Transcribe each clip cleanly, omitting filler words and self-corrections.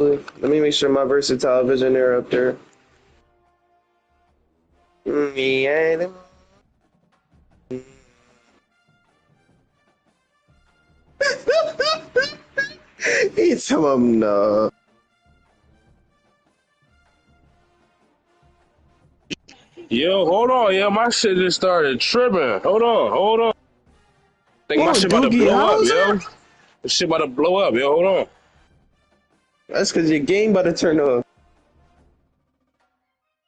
Let me make sure my versatile visionaire up there. Yeah. He tell him no. Yo, hold on, yo, my shit just started tripping. Hold on. Think my Oh, shit about to Doogie blow up, Howser? yo. This shit about to blow up, yo. Hold on. That's because your game about to turn off.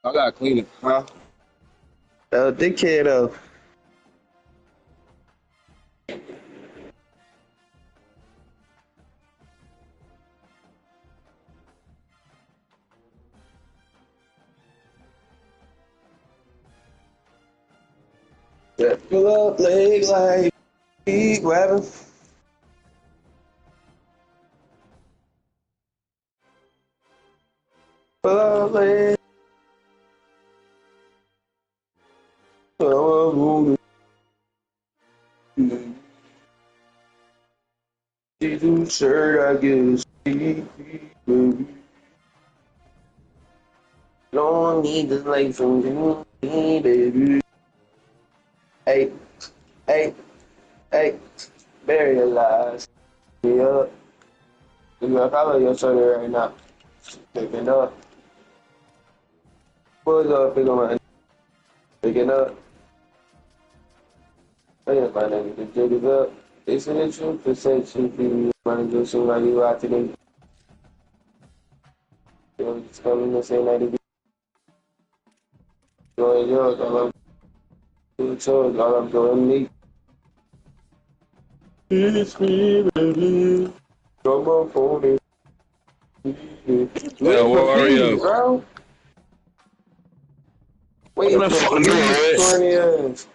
I gotta clean it, huh? Dickhead of. Pull up, leg like feet grabbing. Pull up, leg. See shirt, I guess. Don't need the light from you, baby. Hey, hey, hey, bury your lies. Yeah, you got follow your shoulder right now. Picking up. What's up, picking up. I ain't finding the jig is up. It's an issue, perception, feel money go soon like you out today. Yo, just coming to say that it be going yours, all I'm doing chores, all I'm doing me. It's me, baby. Come on, phone. Yo, Wait for Wario. me, bro. Wait What the for fuck me, doing, corny ass.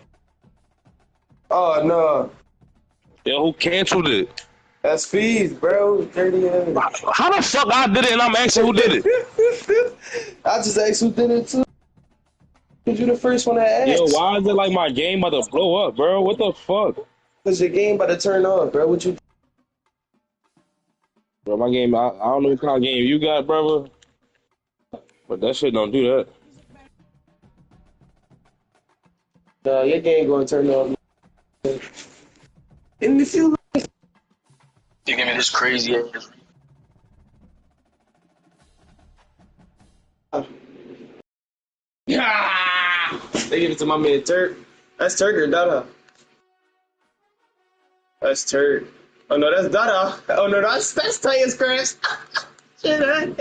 Oh, no. yo, who canceled it? That's fees, bro. Dirty ass. How the fuck I did it and I'm asking who did it? I just asked who did it too. Cause you the first one to Yo, ask. why is it like my game about to blow up, bro? What the fuck? Cause your game about to turn off, bro. What you? Bro, my game, I don't know what kind of game you got, brother, but that shit don't do that. Your game gonna turn off. And if you give me this crazy ass. yeah, they give it to my man Turk. That's Turk or Dada. That's Turk. Oh no, that's Dada. Oh no, that's Titus Crash. Shit,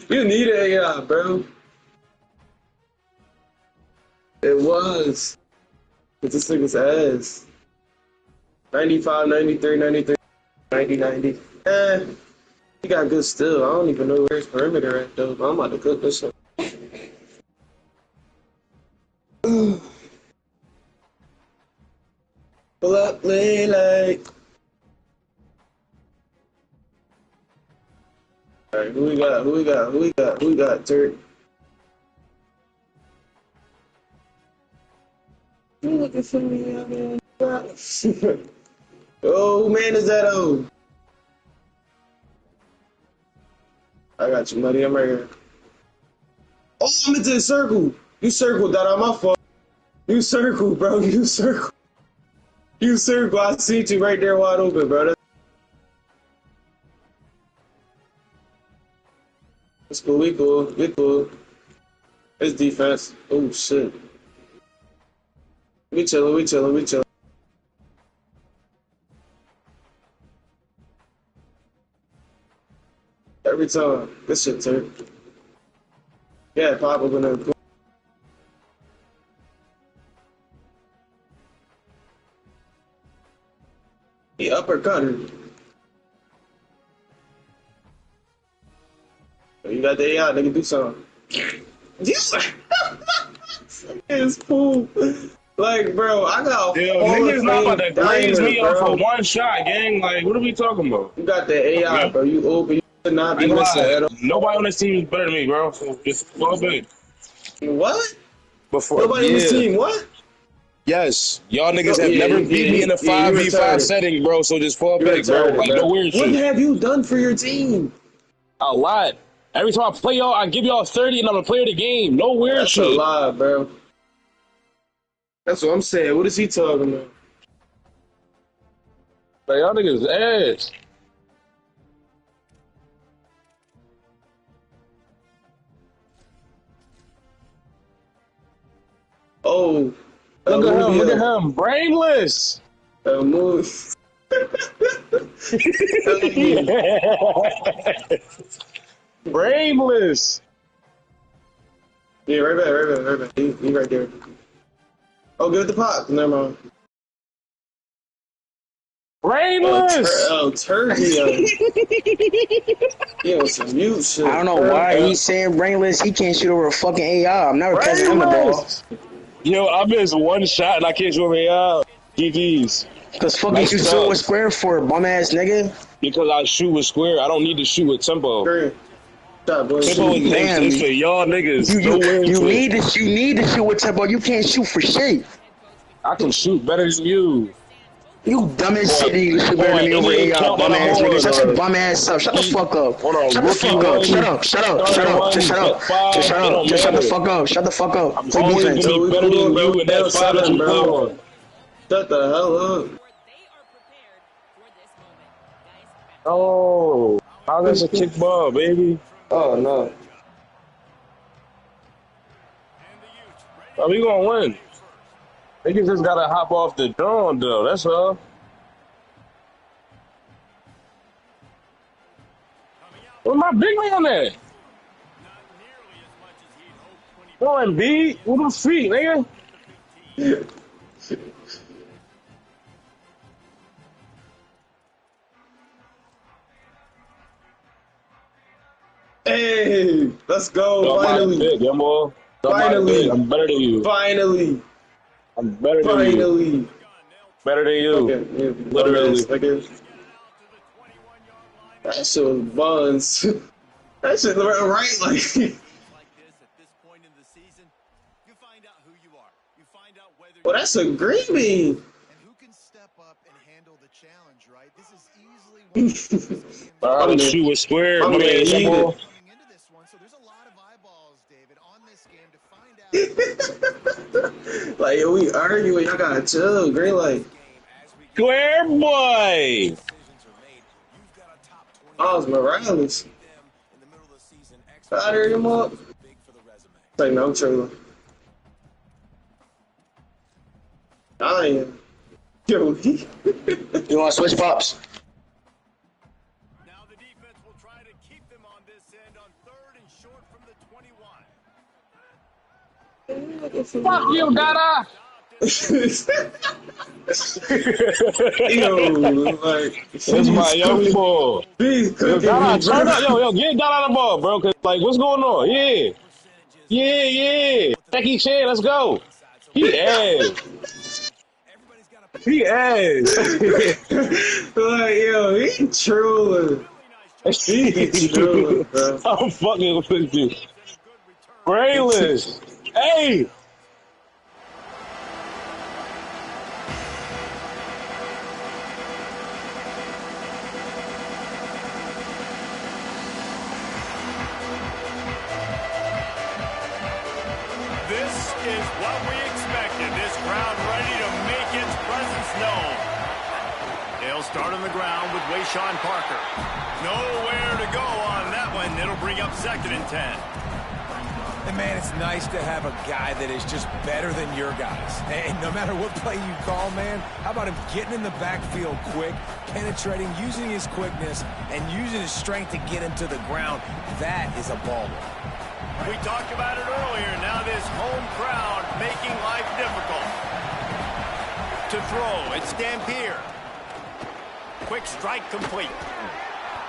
you need it, yeah, bro. It was. But this nigga's ass. 95, 93, 93, 90, 90. He got good still. I don't even know where his perimeter at though, but I'm about to cook this shit. Pull up, lay like. Alright, who we got, Turk? You looking for me out there? Oh, man, is that old? I got you, buddy. I'm right here. Oh, I'm into the circle. You circled that on my fault. You circle, bro. You circle. You circle. I see you right there wide open, bro. That's cool. We cool. We cool. It's defense. Oh, shit. We chillin'. We chillin'. We chillin'. Every time. Good shit, Turk. Yeah, pop up in there. He uppercutted. You got the AI, nigga, do something. It's cool. Like, bro, I got Yo, all niggas the not about to glaze diamond, me up for bro. one shot, gang. Like, what are we talking about? You got the AI, bro. You open. You should not I be ain't gonna missing lie. at all. Nobody on this team is better than me, bro. So just fall back. What? Before, Nobody on this yeah. team. What? Yes. Y'all niggas Oh, have yeah, never yeah, beat me in a yeah, you 5v5 retarded. setting, bro. So just fall You're back, bro. retarded, Like, no bro. weird What shit. have you done for your team? A lot. Every time I play y'all, I give y'all 30 and I'm a player of the game. No weird That's shit. a lie, bro. That's what I'm saying. What is he talking about? Like, y'all niggas ass. Oh, Look at him. Look at him. Brainless. Move. Brainless. Yeah, right back. He right there. Oh, give it the pop. Never mind. Brainless. Turkey. He on some mute shit. I don't know why he's saying brainless. He can't shoot over a fucking AI. I'm never passing him the ball. Brainless. Yo, I missed one shot and I can't shoot over AI. GG's. Cause fucking Nice you job. shoot with square for a bum ass nigga. Because I shoot with square, I don't need to shoot with tempo. Green. Shot, boy. Tempo is for y'all niggas. You need to shoot with tempo. You can't shoot for shit. I can shoot better than you. You dumb as shit. You shoot better than me over AI, bum ass nigga. Shut your bum ass up. Shut the fuck up. Shut the fuck up. Shut up. Shut up. Shut up. Just shut up. Just shut up. Just shut the fuck up. Shut the fuck up. I'm Play always defense. gonna be better than you in that 5 that you play on. Shut the hell up. Oh, how that's a kick ball, baby? Oh, no. Oh, we gonna win. Niggas just gotta hop off the drone, though. That's all. Where my big man at? Go and beat with them feet, nigga. Hey, let's go. Don't Finally. Big, young boy. Finally. I'm better than you. Finally. I'm better than you. Finally. Better than you. Okay, yeah, Literally. okay. That shit was buns. That shit right like. Well, that's a green bean. And who can step up and handle the challenge, right? This is easily one I can shoot with square. My My man, man, he young boy. coming into this one, so there's a lot of eyeballs, David, on this game to find out. Like, yo, we arguing. Y'all gotta chill. Green light. Square boy. Miles Morales. Out here, him up. Like, no trailer. I am. Yo, he. You want to switch pops? Now the defense will try to keep them on this end on 3rd and short from the 21. Fuck you, Dada. Yo, like. That's my young boy. He's Yo, cooking Dada, me, turn bro. up. Yo, get Dada the ball, bro. Cause like, what's going on? Yeah. Jackie Chan, let's go. He ass. He ass. Like, yo, he trolling. He trolling, bro. I'm fucking with you. Brainless. Hey. This is what we expected. This crowd ready to make its presence known. They'll start on the ground with Wayshawn Parker. Nowhere to go on that one. It'll bring up 2nd and 10. And man, it's nice to have a guy that is just better than your guys. And no matter what play you call, man, how about him getting in the backfield quick, penetrating, using his quickness, and using his strength to get him to the ground. That is a baller. We talked about it earlier. Now this home crowd making life difficult. To throw, it's Dampier. Quick strike complete.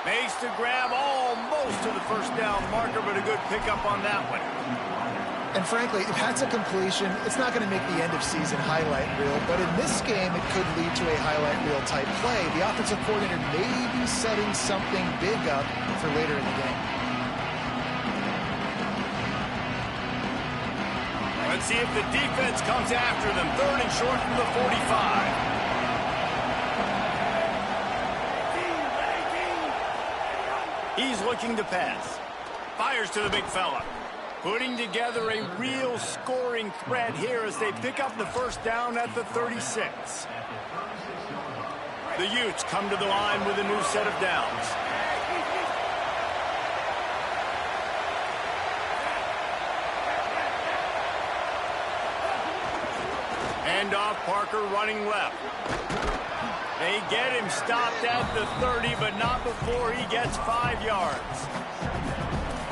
Makes to grab almost to the 1st down marker, but a good pickup on that one. And frankly, if that's a completion, it's not going to make the end of season highlight reel, but in this game, it could lead to a highlight reel type play. The offensive coordinator may be setting something big up for later in the game. Let's see if the defense comes after them. 3rd and short from the 45. He's looking to pass. Fires to the big fella. Putting together a real scoring threat here as they pick up the first down at the 36. The Utes come to the line with a new set of downs. Handoff, Parker running left. They get him stopped at the 30, but not before he gets 5 yards.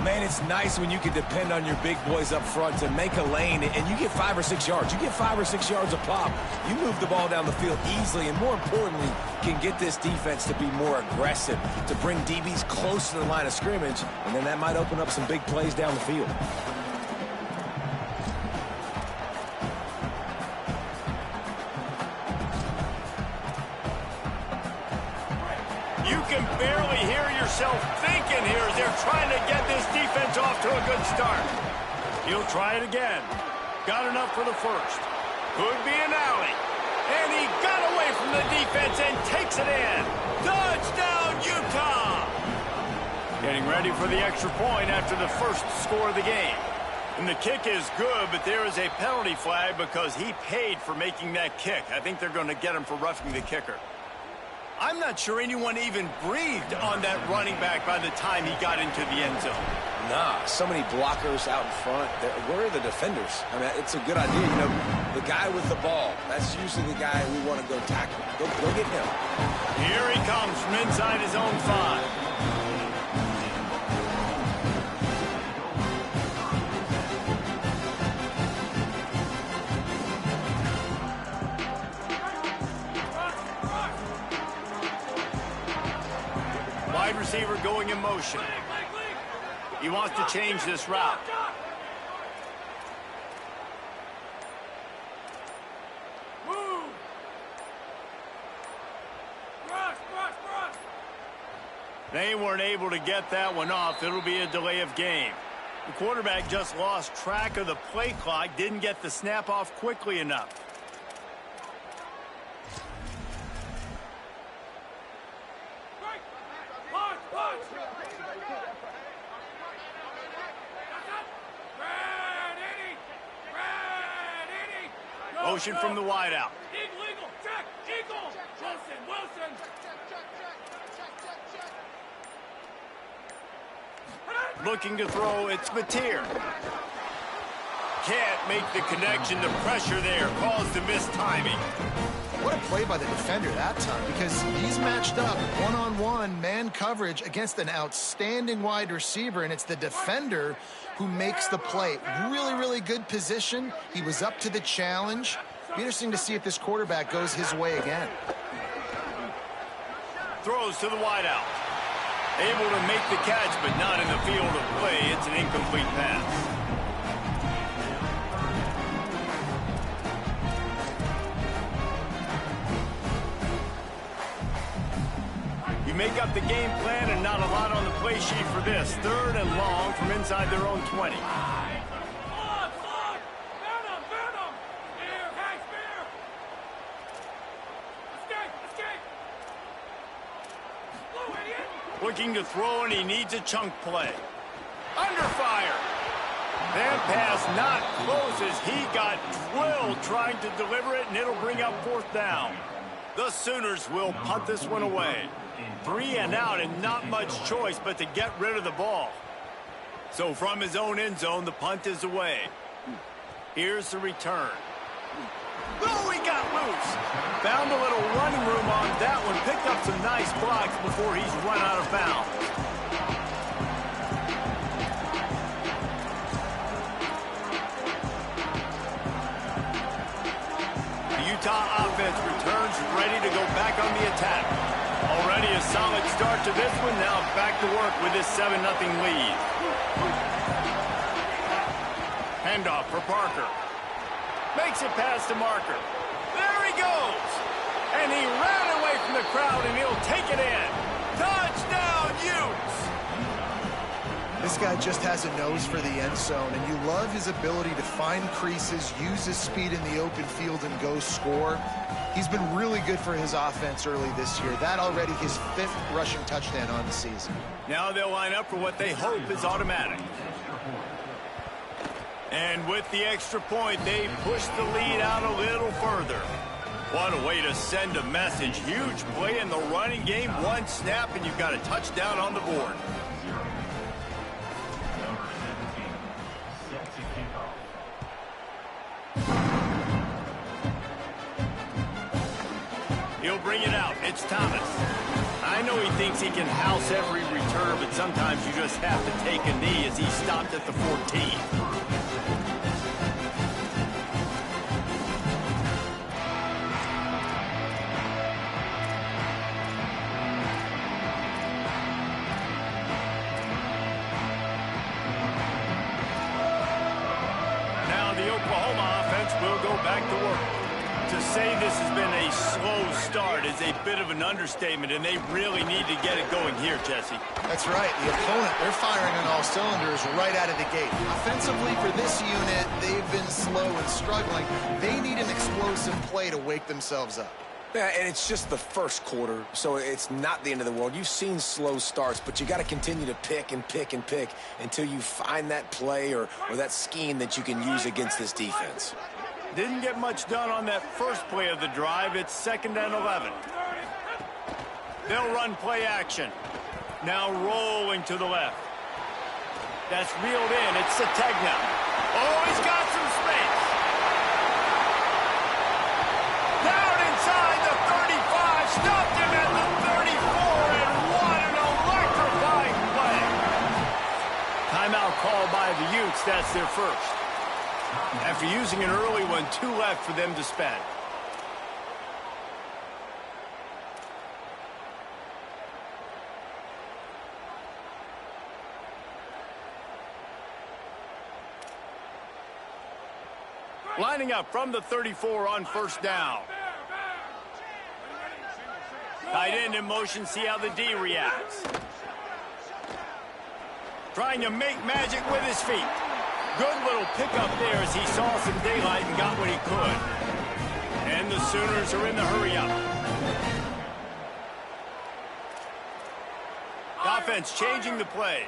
Man, it's nice when you can depend on your big boys up front to make a lane, and you get 5 or 6 yards. You get 5 or 6 yards a pop. You move the ball down the field easily, and more importantly, can get this defense to be more aggressive, to bring DBs close to the line of scrimmage, and then that might open up some big plays down the field. You can barely hear yourself thinking here as they're trying to get this defense off to a good start. He'll try it again. Got enough for the first. Could be an alley. And he got away from the defense and takes it in. Touchdown, Utah! Getting ready for the extra point after the first score of the game. And the kick is good, but there is a penalty flag because he paid for making that kick. I think they're going to get him for roughing the kicker. I'm not sure anyone even breathed on that running back by the time he got into the end zone. Nah, so many blockers out in front. Where are the defenders? I mean, it's a good idea. You know, the guy with the ball, that's usually the guy we want to go tackle. Go get him. Here he comes from inside his own 5. Wide receiver going in motion. He wants to change this route. Move! Rush! They weren't able to get that one off. It'll be a delay of game. The quarterback just lost track of the play clock, didn't get the snap off quickly enough. Motion from the wideout. Eagle, check, Eagle. Wilson. Looking to throw, it's Mateer. Can't make the connection. The pressure there caused the missed timing. What a play by the defender that time, because he's matched up one-on-one man coverage against an outstanding wide receiver, and it's the defender who makes the play. Really, really good position. He was up to the challenge. Be interesting to see if this quarterback goes his way again. Throws to the wideout. Able to make the catch, but not in the field of play. It's an incomplete pass. You make up the game plan and not a lot on the play sheet for this. 3rd and long from inside their own 20. Looking to throw, and he needs a chunk play. Under fire. That pass not close as he got drilled trying to deliver it, and it'll bring up 4th down. The Sooners will punt this one away. 3 and out, and not much choice but to get rid of the ball. So from his own end zone, the punt is away. Here's the return. Oh, he got loose. Found a little running room on that one. Picked up some nice blocks before he's run out of bounds. The Utah offense returns ready to go back on the attack. Already a solid start to this one. Now back to work with this 7-0 lead. Handoff for Parker. Makes it past the marker. There he goes. And he ran away from the crowd, and he'll take it in. Touchdown, Utes. This guy just has a nose for the end zone, and you love his ability to find creases, use his speed in the open field, and go score. He's been really good for his offense early this year. That already his 5th rushing touchdown on the season. Now they'll line up for what they hope is automatic. And with the extra point, they push the lead out a little further. What a way to send a message. Huge play in the running game. 1 snap, and you've got a touchdown on the board. He'll bring it out. It's Thomas. I know he thinks he can house every return, but sometimes you just have to take a knee as he stopped at the 14. Now the Oklahoma offense will go back to work. To say this has been a slow start is a bit of an understatement, and they really need to get it going here, Jesse. That's right. The opponent, they're firing on all cylinders right out of the gate. Offensively, for this unit, they've been slow and struggling. They need an explosive play to wake themselves up. Yeah, and it's just the first quarter, so it's not the end of the world. You've seen slow starts, but you got to continue to pick and pick and pick until you find that play or that scheme that you can use against this defense. Didn't get much done on that first play of the drive. It's 2nd and 11. They'll run play action. Now rolling to the left. That's reeled in. It's Sategna. Oh, he's got some space. Down inside the 35. Stopped him at the 34. And what an electrifying play. Timeout called by the Utes. That's their first. After using an early one, 2 left for them to spend. Lining up from the 34 on 1st down. Tight end in motion, see how the D reacts. Trying to make magic with his feet. Good little pickup there as he saw some daylight and got what he could. And the Sooners are in the hurry-up. Offense changing the play.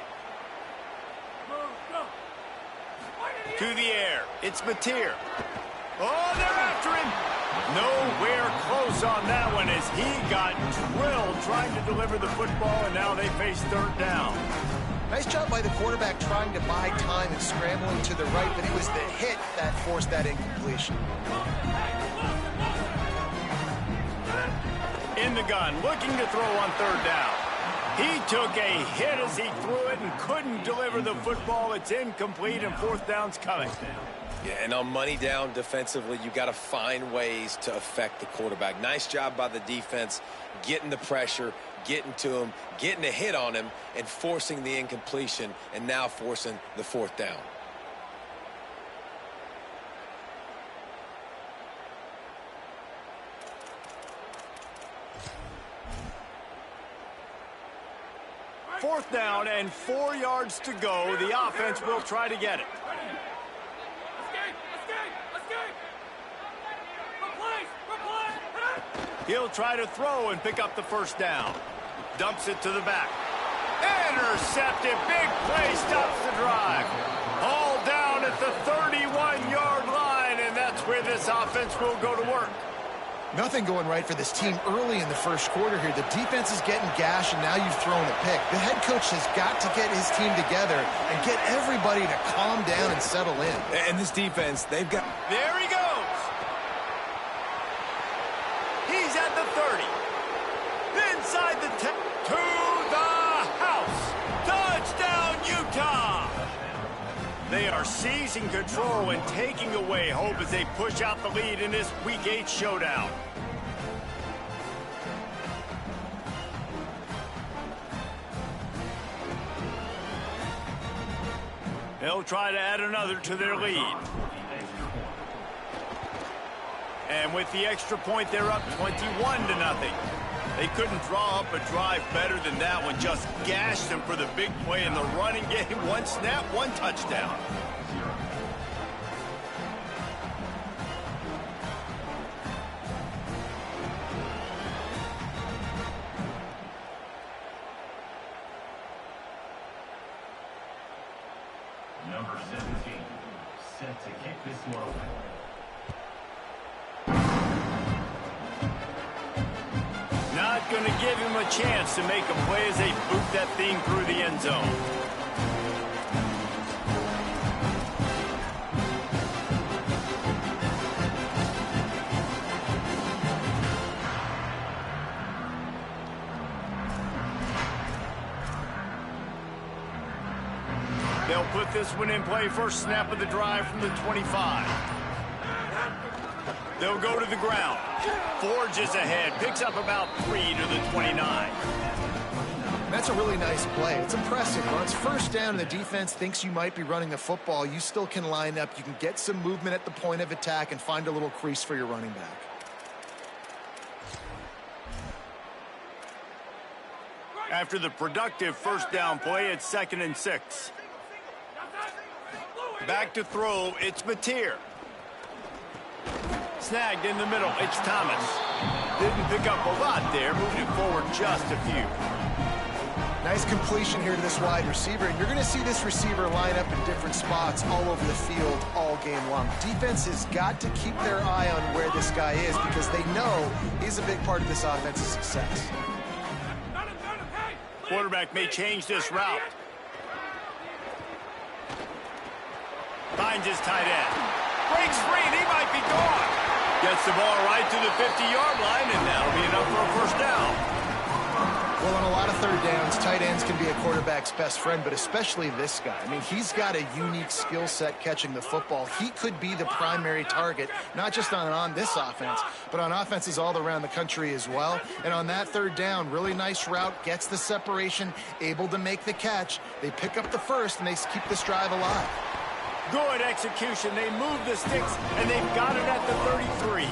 To the air. It's Mateer. Oh, they're after him. Nowhere close on that one as he got drilled trying to deliver the football, and now they face 3rd down. Nice job by the quarterback trying to buy time and scrambling to the right, but it was the hit that forced that incompletion. In the gun, looking to throw on 3rd down. He took a hit as he threw it and couldn't deliver the football. It's incomplete, and 4th down's coming. Yeah, and on money down defensively, you got to find ways to affect the quarterback. Nice job by the defense, getting the pressure, getting to him, getting a hit on him, and forcing the incompletion, and now forcing the 4th down. Fourth down and 4 yards to go. The offense will try to get it. He'll try to throw and pick up the 1st down. Dumps it to the back. Intercepted. Big play stops the drive. All down at the 31-yard line, and that's where this offense will go to work. Nothing going right for this team early in the first quarter here. The defense is getting gashed, and now you've thrown a pick. The head coach has got to get his team together and get everybody to calm down and settle in. And this defense, they've got... There he goes. He's at the 30. Inside the 10. To the house. Touchdown, Utah. They are seizing control and taking away hope as they push out the lead in this Week 8 showdown. They'll try to add another to their lead. And with the extra point, they're up 21-0. They couldn't draw up a drive better than that one. Just gashed them for the big play in the running game. One snap, one touchdown. Number 17, set to kick this one away. Not going to give him a chance to make a play as they boot that thing through the end zone. They'll put this one in play. First snap of the drive from the 25. They'll go to the ground. Forges ahead. Picks up about 3 to the 29. That's a really nice play. It's impressive. When it's first down and the defense thinks you might be running the football, you still can line up. You can get some movement at the point of attack and find a little crease for your running back. After the productive first down play, it's 2nd and 6. Back to throw. It's Mateer. Snagged in the middle. It's Thomas. Didn't pick up a lot there. Moved it forward just a few. Nice completion here to this wide receiver. And you're going to see this receiver line up in different spots all over the field all game long. Defense has got to keep their eye on where this guy is because they know he's a big part of this offense's success. Quarterback may change this route. Finds his tight end. Breaks free and he might be gone. Gets the ball right to the 50-yard line, and that'll be enough for a first down. Well, on a lot of third downs, tight ends can be a quarterback's best friend, but especially this guy. I mean, he's got a unique skill set catching the football. He could be the primary target, not just on this offense, but on offenses all around the country as well. And on that third down, really nice route, gets the separation, able to make the catch. They pick up the first, and they keep this drive alive. Good execution. They move the sticks, and they've got it at the 33.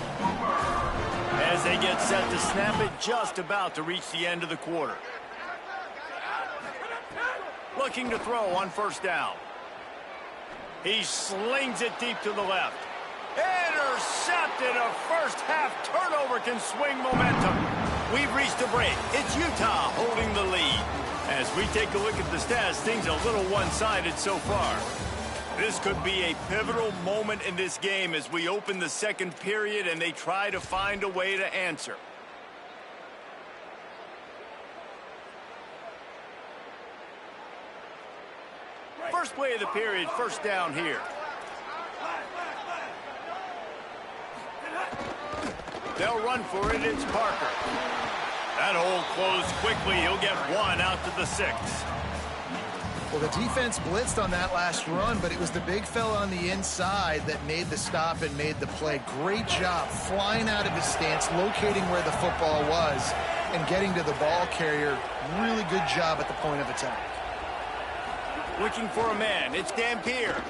As they get set to snap it, just about to reach the end of the quarter. Looking to throw on first down. He slings it deep to the left. Intercepted. A first-half turnover can swing momentum. We've reached a break. It's Utah holding the lead. As we take a look at the stats, things a little one-sided so far. This could be a pivotal moment in this game as we open the second period and they try to find a way to answer. First play of the period, first down here. They'll run for it, it's Parker. That hole closed quickly, he'll get one out to the 6. Well, the defense blitzed on that last run, but it was the big fella on the inside that made the stop and made the play. Great job flying out of his stance, locating where the football was, and getting to the ball carrier. Really good job at the point of attack. Looking for a man. It's Dampier.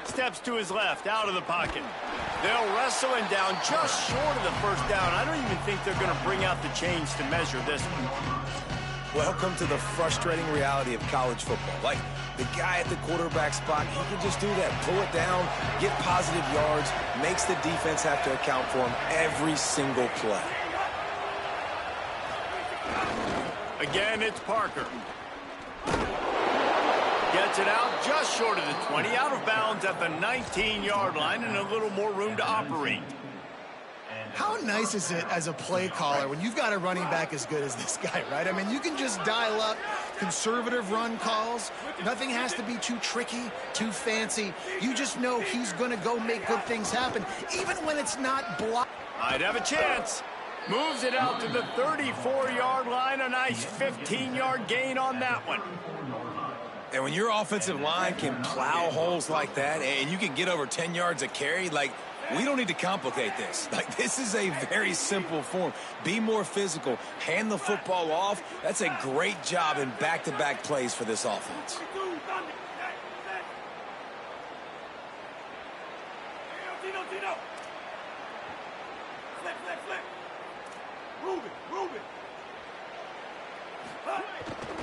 Steps to his left, out of the pocket. They'll wrestle him down just short of the first down. I don't even think they're going to bring out the chains to measure this one. Welcome to the frustrating reality of college football. Like, the guy at the quarterback spot, he can just do that. Pull it down, get positive yards, makes the defense have to account for him every single play. Again, it's Parker. Gets it out just short of the 20, out of bounds at the 19-yard line, and a little more room to operate. How nice is it as a play caller when you've got a running back as good as this guy, right? I mean, you can just dial up conservative run calls. Nothing has to be too tricky, too fancy. You just know he's going to go make good things happen, even when it's not blocked. Might have a chance. Moves it out to the 34-yard line. A nice 15-yard gain on that one. And when your offensive line can plow holes like that and you can get over 10 yards a carry, like, we don't need to complicate this. Like, this is a very simple form. Be more physical. Hand the football off. That's a great job in back-to-back plays for this offense.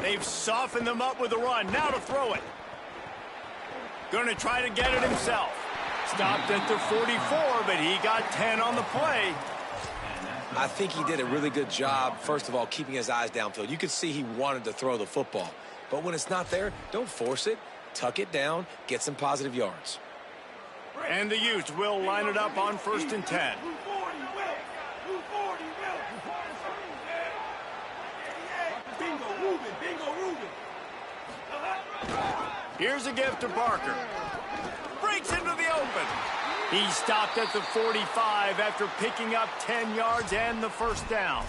They've softened them up with a run. Now to throw it. Going to try to get it himself. Stopped at the 44, but he got 10 on the play. I think he did a really good job, first of all, keeping his eyes downfield. You could see he wanted to throw the football. But when it's not there, don't force it. Tuck it down, get some positive yards. And the Utes will line it up on 1st and 10. Here's a gift to Parker. Breaks into the open. He stopped at the 45 after picking up 10 yards and the first down.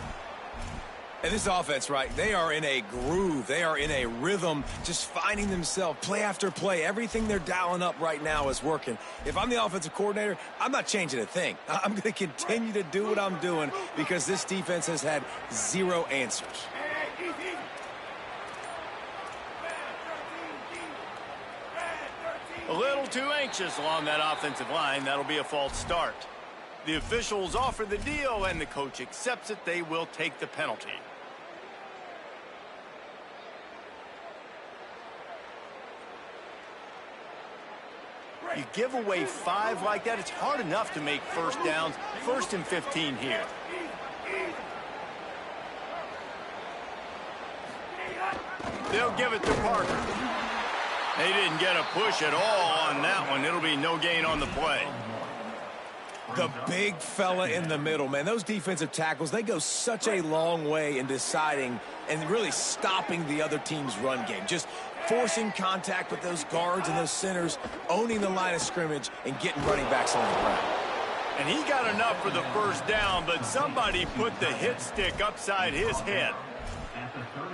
And this offense, right, they are in a groove. They are in a rhythm, just finding themselves play after play. Everything they're dialing up right now is working. If I'm the offensive coordinator, I'm not changing a thing. I'm going to continue to do what I'm doing because this defense has had zero answers. A little too anxious along that offensive line. That'll be a false start. The officials offer the deal, and the coach accepts it. They will take the penalty. You give away 5 like that, it's hard enough to make first downs. 1st and 15 here. They'll give it to Parker. They didn't get a push at all on that one. It'll be no gain on the play. The big fella in the middle, man. Those defensive tackles, they go such a long way in deciding and really stopping the other team's run game. Just forcing contact with those guards and those centers, owning the line of scrimmage, and getting running backs on the ground. And he got enough for the first down, but somebody put the hit stick upside his head.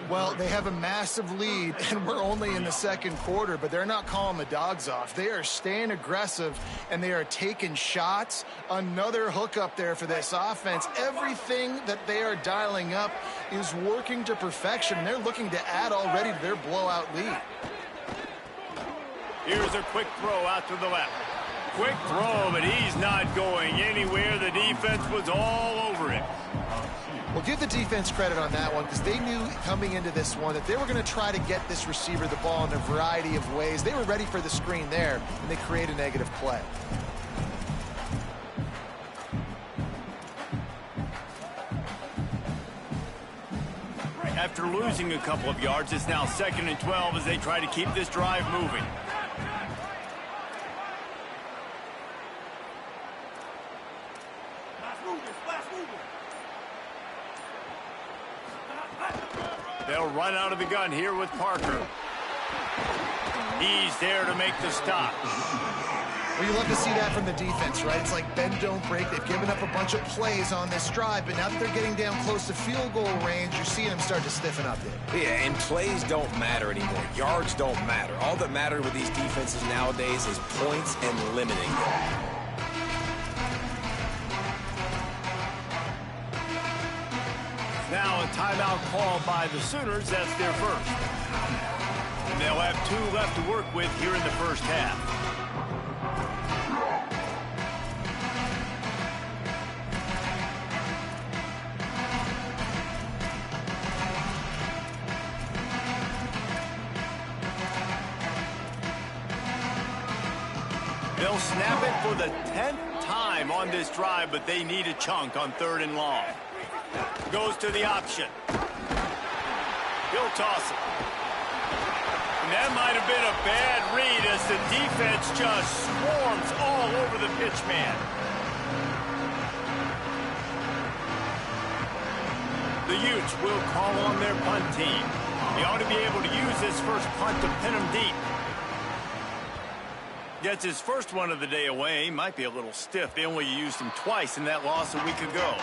Well, they have a massive lead, and we're only in the 2nd quarter, but they're not calling the dogs off. They are staying aggressive, and they are taking shots. Another hook up there for this offense. Everything that they are dialing up is working to perfection. They're looking to add already to their blowout lead. Here's a quick throw out to the left. Quick throw, but he's not going anywhere. The defense was all over it. Well, give the defense credit on that one because they knew coming into this one that they were going to try to get this receiver the ball in a variety of ways. They were ready for the screen there, and they create a negative play. After losing a couple of yards, it's now 2nd and 12 as they try to keep this drive moving. They'll run out of the gun here with Parker. He's there to make the stop. Well, you love to see that from the defense, right? It's like bend, don't break. They've given up a bunch of plays on this drive, but now that they're getting down close to field goal range, you're seeing them start to stiffen up there. Yeah, and plays don't matter anymore. Yards don't matter. All that matters with these defenses nowadays is points and limiting them. Now a timeout called by the Sooners. That's their first. And they'll have 2 left to work with here in the first half. They'll snap it for the 10th time on this drive, but they need a chunk on 3rd and long. Goes to the option. He'll toss it. And that might have been a bad read as the defense just swarms all over the pitch man. The Utes will call on their punt team. They ought to be able to use this first punt to pin them deep. Gets his first one of the day away. Might be a little stiff. They only used him twice in that loss a week ago.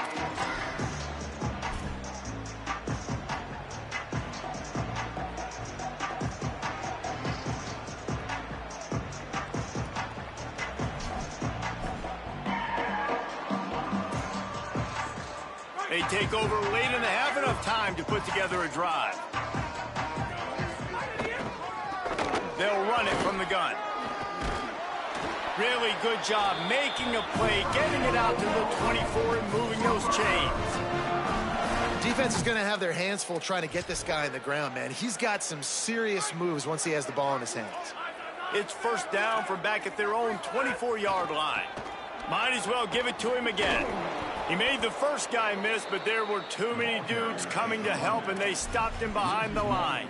They take over late in the half, enough time to put together a drive. They'll run it from the gun. Really good job making a play, getting it out to the 24 and moving those chains. defense is going to have their hands full trying to get this guy on the ground, man. He's got some serious moves once he has the ball in his hands. It's first down from back at their own 24-yard line. Might as well give it to him again. He made the first guy miss, but there were too many dudes coming to help, and they stopped him behind the line.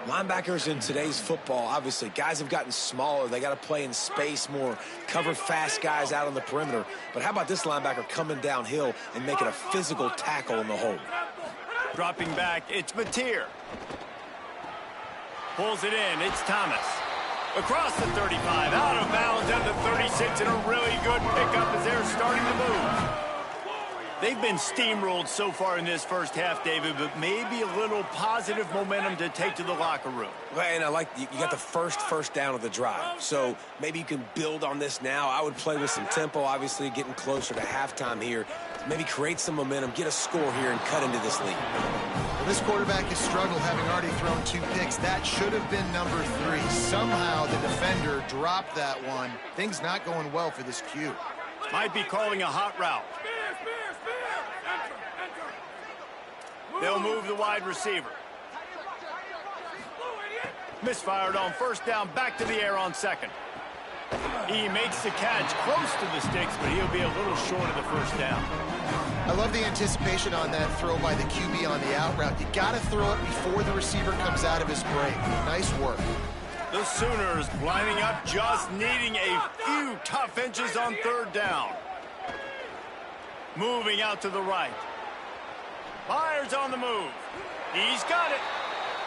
Linebackers in today's football, obviously, guys have gotten smaller. They got to play in space more, cover fast guys out on the perimeter. But how about this linebacker coming downhill and making a physical tackle in the hole? Dropping back, it's Mateer. Pulls it in, it's Thomas. Across the 35, out of bounds at the 36, and a really good pickup as they're starting to move. They've been steamrolled so far in this first half, David, but maybe a little positive momentum to take to the locker room. Well, and I like you got the first down of the drive, so maybe you can build on this now. I would play with some tempo, obviously getting closer to halftime here. Maybe create some momentum, get a score here, and cut into this lead. Well, this quarterback has struggled, having already thrown 2 picks. That should have been number 3. Somehow the defender dropped that one. Things not going well for this Q. Might be calling a hot route. They'll move the wide receiver. Misfired on first down, back to the air on second. He makes the catch close to the sticks, but he'll be a little short of the first down. I love the anticipation on that throw by the QB on the out route. You got to throw it before the receiver comes out of his break. Nice work. The Sooners lining up, just needing a few tough inches on third down. Moving out to the right. Myers on the move. He's got it.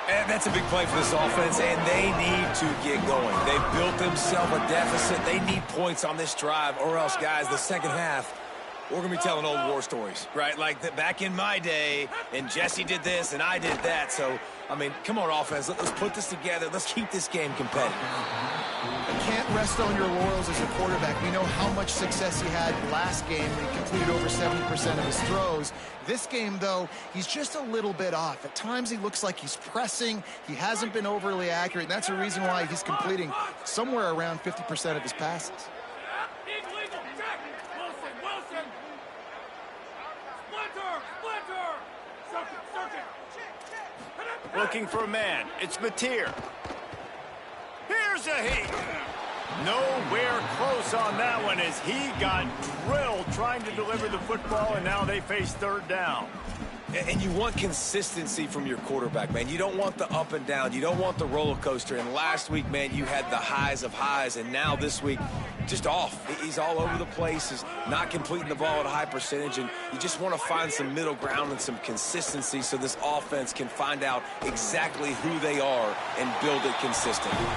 And that's a big play for this offense, and they need to get going. They've built themselves a deficit. They need points on this drive, or else, guys, the second half, we're going to be telling old war stories, right? Like back in my day, and Jesse did this, and I did that. So, I mean, come on, offense. Let's put this together. Let's keep this game competitive. You can't rest on your laurels as a quarterback. We know how much success he had last game. He completed over 70% of his throws. This game, though, he's just a little bit off. At times, he looks like he's pressing. He hasn't been overly accurate, and that's the reason why he's completing somewhere around 50% of his passes. Wilson! Splinter! Looking for a man. It's Mateer. Here's a heat. Nowhere close on that one as he got drilled trying to deliver the football, and now they face third down. And you want consistency from your quarterback, man. You don't want the up and down. You don't want the roller coaster. And last week, man, you had the highs of highs, and now this week, just off. He's all over the place. He's not completing the ball at a high percentage, and you just want to find some middle ground and some consistency so this offense can find out exactly who they are and build it consistently.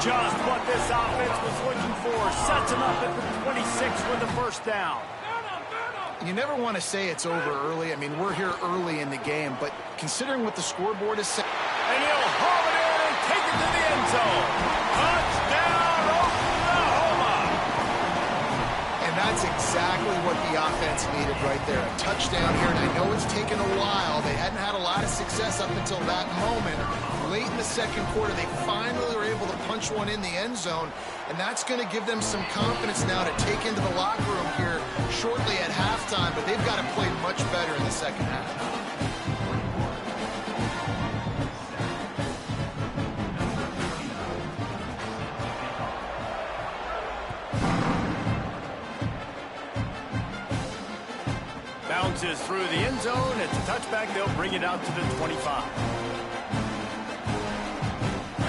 Just what this offense was looking for. Sets him up at the 26 with the first down. You never want to say it's over early. I mean, we're here early in the game, but considering what the scoreboard is saying. And he'll haul it in and take it to the end zone. Touchdown, Oklahoma! And that's exactly what the offense needed right there. A touchdown here, and I know it's taken a while. They hadn't had a lot of success up until that moment. Late in the second quarter, they finally were able to punch one in the end zone, and that's going to give them some confidence now to take into the locker room here shortly at halftime, but they've got to play much better in the second half. Bounces through the end zone. It's a touchback. They'll bring it out to the 25.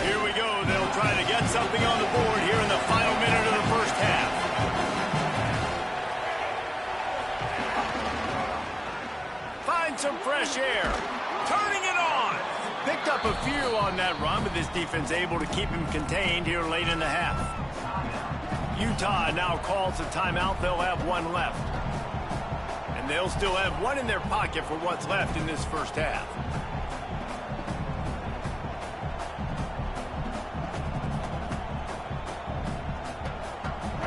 Here we go. They'll try to get something on the board here in the final minute of the first half. Find some fresh air. Turning it on. Picked up a few on that run, but this defense able to keep him contained here late in the half. Utah now calls a timeout. They'll have one left. And they'll still have one in their pocket for what's left in this first half.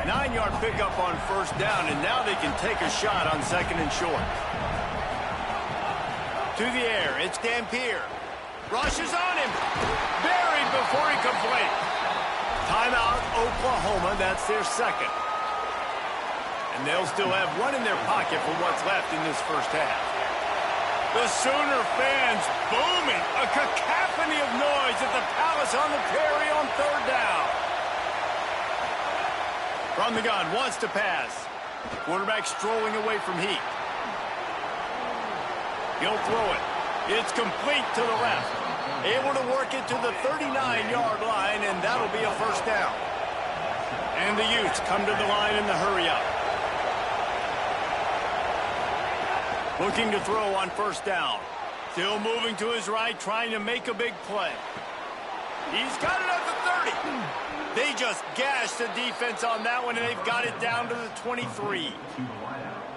Nine-yard pickup on first down, and now they can take a shot on second and short. To the air, it's Dampier. Rushes on him. Buried before he completes. Timeout, Oklahoma. That's their second. And they'll still have one in their pocket for what's left in this first half. The Sooner fans booming. A cacophony of noise at the Palace on the Prairie on 3rd down. From the gun, wants to pass. Quarterback strolling away from Heat. He'll throw it. It's complete to the left. Able to work it to the 39-yard line, and that'll be a 1st down. And the Utes come to the line in the hurry-up. Looking to throw on 1st down. Still moving to his right, trying to make a big play. He's got it at the 30. They just gashed the defense on that one, and they've got it down to the 23.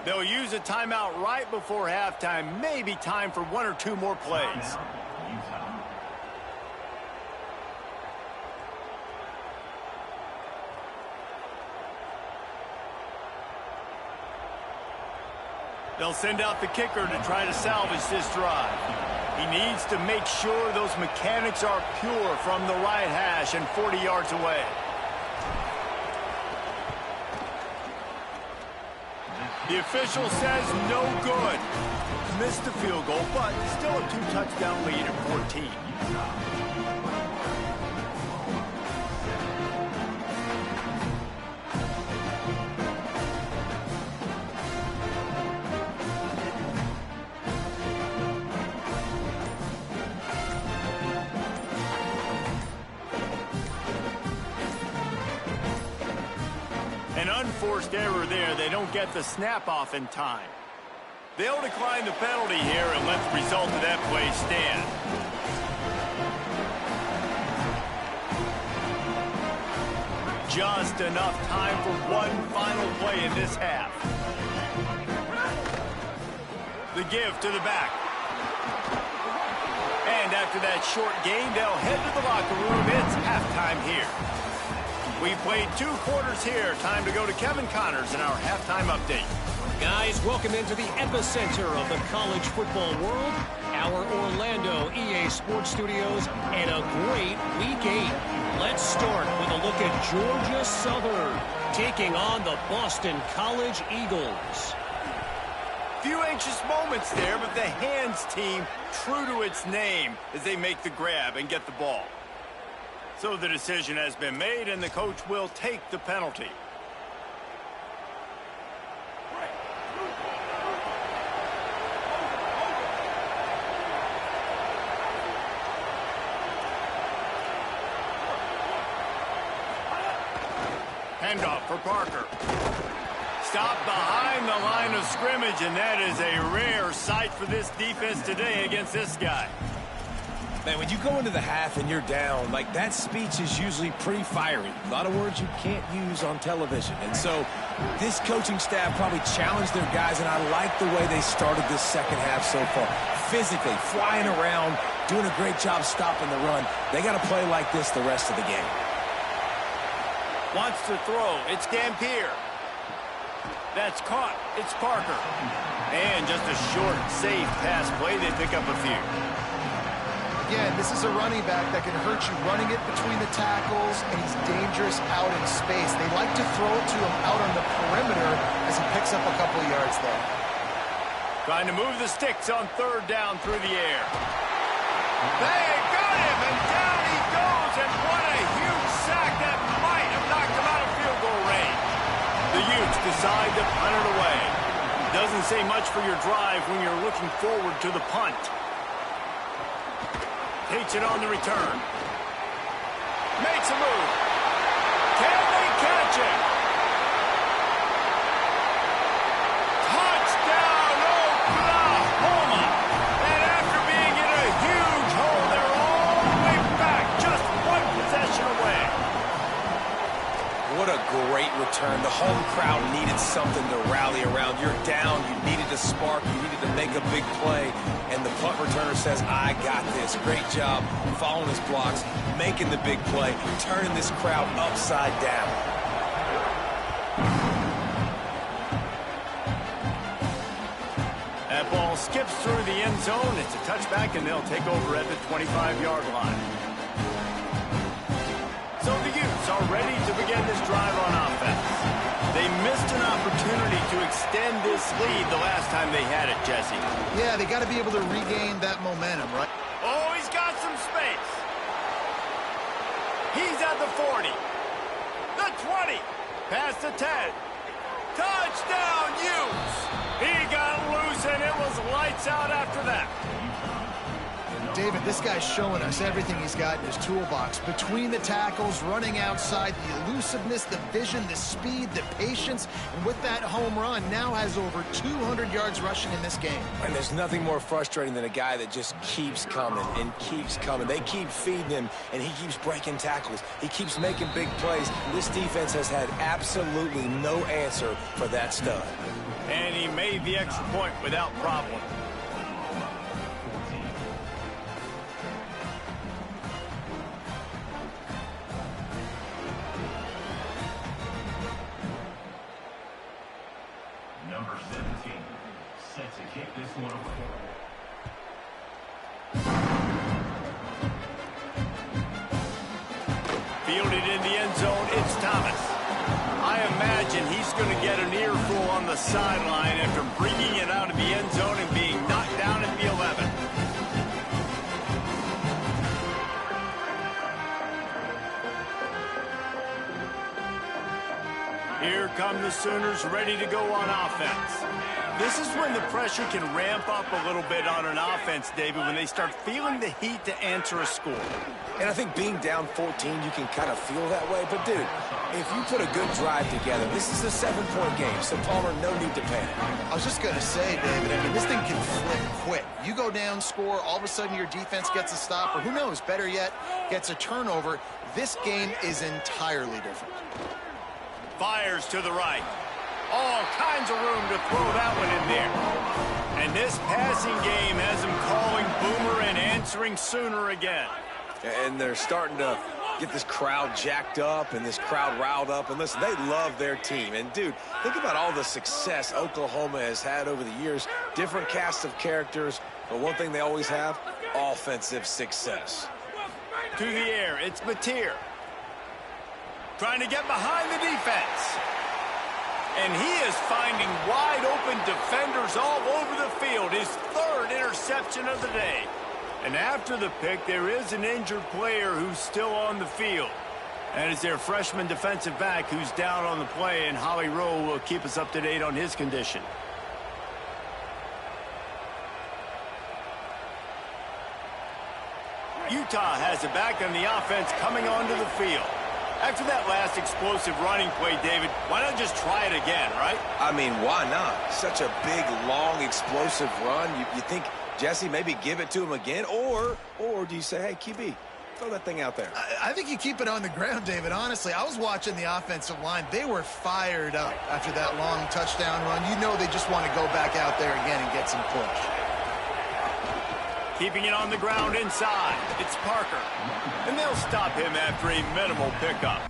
They'll use a timeout right before halftime. Maybe time for 1 or 2 more plays. They'll send out the kicker to try to salvage this drive. He needs to make sure those mechanics are pure from the right hash and 40 yards away. The official says no good. Missed the field goal, but still a 2-touchdown lead at 14. An unforced error there. They don't get the snap off in time. They'll decline the penalty here and let the result of that play stand. Just enough time for one final play in this half. The give to the back. And after that short gain, they'll head to the locker room. It's halftime here. We played 2 quarters here. Time to go to Kevin Connors in our halftime update. Guys, welcome into the epicenter of the college football world, our Orlando EA Sports Studios, and a great Week 8. Let's start with a look at Georgia Southern taking on the Boston College Eagles. Few anxious moments there, but the Hands team true to its name as they make the grab and get the ball. So the decision has been made, and the coach will take the penalty. Handoff for Parker. Stopped behind the line of scrimmage, and that is a rare sight for this defense today against this guy. Man, when you go into the half and you're down, like, that speech is usually pretty fiery. A lot of words you can't use on television. And so this coaching staff probably challenged their guys, and I like the way they started this second half so far. Physically, flying around, doing a great job stopping the run. They got to play like this the rest of the game. Wants to throw. It's Dampier. That's caught. It's Parker. And just a short, safe pass play. They pick up a few. Again, this is a running back that can hurt you running it between the tackles, and he's dangerous out in space. They like to throw it to him out on the perimeter as he picks up a couple of yards there. Trying to move the sticks on 3rd down through the air. They got him, and down he goes, and what a huge sack that might have knocked him out of field goal range. The Utes decide to punt it away. Doesn't say much for your drive when you're looking forward to the punt. Takes it on the return. Makes a move. Can they catch it? Touchdown, Oklahoma! And after being in a huge hole, they're all the way back, just 1 possession away. What a great return. The home crowd needed something to rally around. You're down. You needed a spark. You needed to make a big play. And the punt returner says, I got this. Great job following his blocks, making the big play, turning this crowd upside down. That ball skips through the end zone. It's a touchback, and they'll take over at the 25-yard line. So the Utes are ready to begin this drive on offense. They missed an opportunity to extend this lead the last time they had it, Jesse. Yeah, they got to be able to regain that momentum, right? Oh, he's got some space. He's at the 40. The 20. Past the 10. Touchdown, Utes. He got loose, and it was lights out after that. David, this guy's showing us everything he's got in his toolbox. Between the tackles, running outside, the elusiveness, the vision, the speed, the patience, and with that home run, now has over 200 yards rushing in this game. And there's nothing more frustrating than a guy that just keeps coming and keeps coming. They keep feeding him, and he keeps breaking tackles. He keeps making big plays. This defense has had absolutely no answer for that stud. And he made the extra point without problem. Number 17, set to kick this one away. Fielded in the end zone, it's Thomas. I imagine he's going to get an earful on the sideline after bringing it out of the end zone and being knocked down at the 11. Here come the Sooners ready to go on offense. This is when the pressure can ramp up a little bit on an offense, David, when they start feeling the heat to answer a score. And I think being down 14, you can kind of feel that way. But, dude, if you put a good drive together, this is a 7-point game, so Palmer, no need to panic. I was just going to say, David, I mean, this thing can flip quick. You go down, score, all of a sudden your defense gets a stop, or who knows, better yet, gets a turnover. This game is entirely different. Fires to the right. All kinds of room to throw that one in there. And this passing game has him calling Boomer and answering Sooner again. And they're starting to get this crowd jacked up and this crowd riled up. And listen, they love their team. And, dude, think about all the success Oklahoma has had over the years. Different cast of characters. But one thing they always have, offensive success. To the air, it's Mateer. Trying to get behind the defense. And he is finding wide-open defenders all over the field. His third interception of the day. And after the pick, there is an injured player who's still on the field. And it's their freshman defensive back who's down on the play, and Holly Rowe will keep us up to date on his condition. Utah has it back on the offense coming onto the field. After that last explosive running play, David, why not just try it again, right? I mean, why not? Such a big, long, explosive run. You think, Jesse, maybe give it to him again? Or do you say, hey, QB, throw that thing out there? I think you keep it on the ground, David. Honestly, I was watching the offensive line. They were fired up after that long touchdown run. You know they just want to go back out there again and get some push. Keeping it on the ground inside. It's Parker. And they'll stop him after a minimal pickup.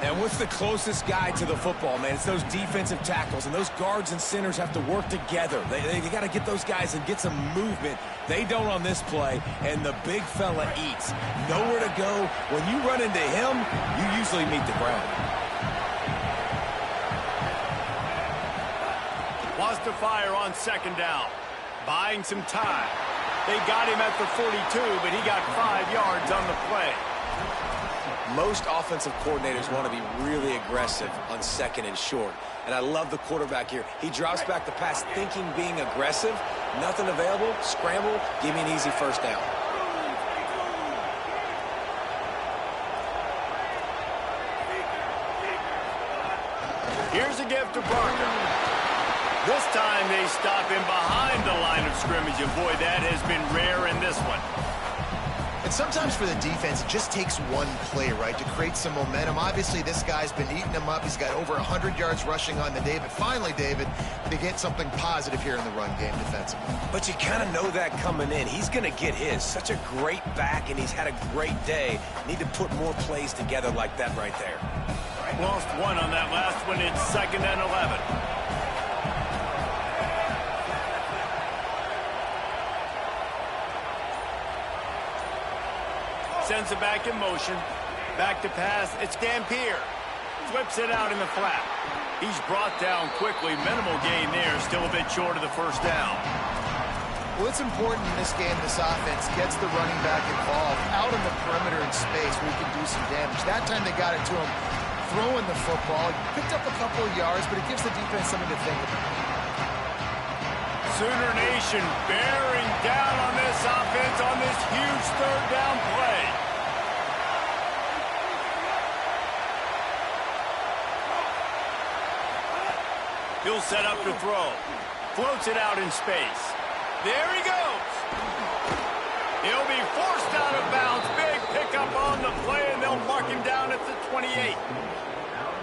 And what's the closest guy to the football, man? It's those defensive tackles, and those guards and centers have to work together. They got to get those guys and get some movement. They don't on this play, and the big fella eats. Nowhere to go. When you run into him, you usually meet the ground. Wants to fire on second down. Buying some time. They got him at the 42, but he got 5 yards on the play. Most offensive coordinators want to be really aggressive on second and short. And I love the quarterback here. He drops back the pass thinking being aggressive. Nothing available. Scramble. Give me an easy first down. Here's a gift to Parker. This time they stop him behind the line of scrimmage, and boy, that has been rare in this one. And sometimes for the defense, it just takes one play, right, to create some momentum. Obviously, this guy's been eating him up. He's got over 100 yards rushing on the day. But finally, David, they get something positive here in the run game defensively. But you kind of know that coming in. He's going to get his. Such a great back, and he's had a great day. Need to put more plays together like that right there. Lost one on that last one. It's 2nd and 11. Sends it back in motion. Back to pass. It's Dampier. Flips it out in the flat. He's brought down quickly. Minimal gain there. Still a bit short of the first down. Well, it's important in this game, this offense gets the running back involved out on the perimeter in space where he can do some damage. That time they got it to him throwing the football. Picked up a couple of yards, but it gives the defense something to think about. Sooner Nation bearing down on this offense on this huge 3rd down play. He'll set up to throw. Floats it out in space. There he goes. He'll be forced out of bounds. Big pickup on the play, and they'll mark him down at the 28.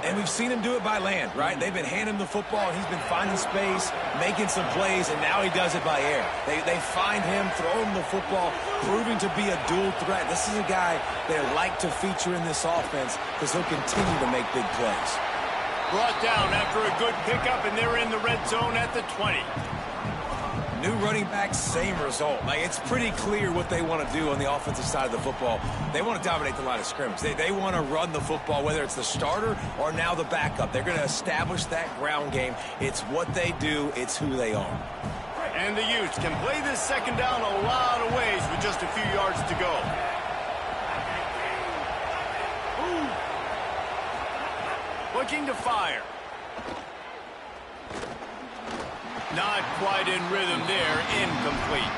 And we've seen him do it by land, right? They've been handing him the football, and he's been finding space, making some plays, and now he does it by air. They find him, throw him the football, proving to be a dual threat. This is a guy they like to feature in this offense because he'll continue to make big plays. Brought down after a good pickup, and they're in the red zone at the 20. New running back, same result. Like, it's pretty clear what they want to do on the offensive side of the football. They want to dominate the line of scrimmage. They want to run the football, whether it's the starter or now the backup. They're going to establish that ground game. It's what they do. It's who they are. And the Utes can play this 2nd down a lot of ways with just a few yards to go. Looking to fire. Not quite in rhythm there. Incomplete.